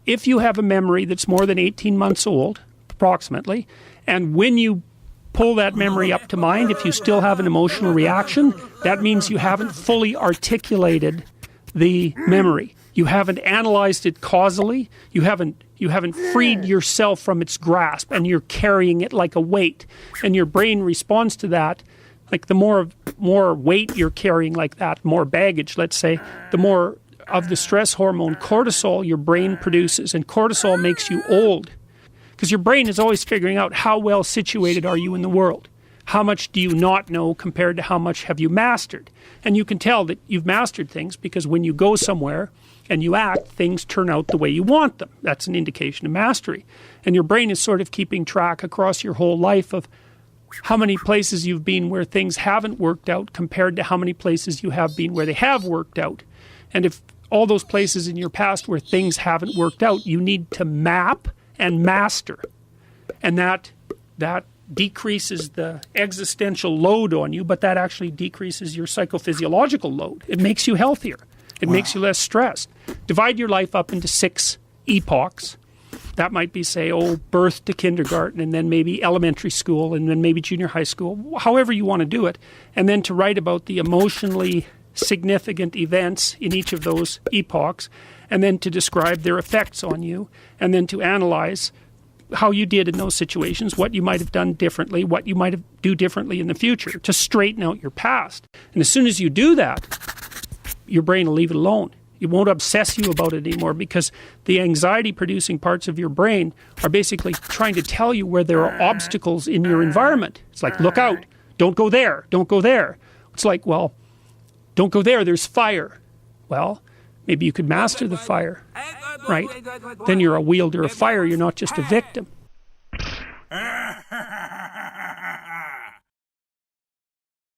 if you have a memory that's more than 18 months old, approximately, and when you pull that memory up to mind, if you still have an emotional reaction, that means you haven't fully articulated the memory. You haven't analyzed it causally. You haven't freed yourself from its grasp, and you're carrying it like a weight. And your brain responds to that. Like the more weight you're carrying like that, more baggage, let's say, the more of the stress hormone cortisol your brain produces. And cortisol makes you old. Because your brain is always figuring out how well situated are you in the world. How much do you not know compared to how much have you mastered? And you can tell that you've mastered things because when you go somewhere and you act, things turn out the way you want them. That's an indication of mastery. And your brain is sort of keeping track across your whole life of how many places you've been where things haven't worked out compared to how many places you have been where they have worked out. And if all those places in your past where things haven't worked out, you need to map and master. And that decreases the existential load on you, but that actually decreases your psychophysiological load. It makes you healthier. It makes you less stressed. Divide your life up into 6 epochs. That might be, say, birth to kindergarten, and then maybe elementary school, and then maybe junior high school, however you want to do it. And then to write about the emotionally significant events in each of those epochs, and then to describe their effects on you, and then to analyze how you did in those situations, what you might have done differently, what you might do differently in the future, to straighten out your past. And as soon as you do that, your brain will leave it alone. It won't obsess you about it anymore because the anxiety-producing parts of your brain are basically trying to tell you where there are obstacles in your environment. It's like, look out, don't go there, don't go there. It's like, well, don't go there, there's fire. Well, maybe you could master the fire, right? Then you're a wielder of fire, you're not just a victim.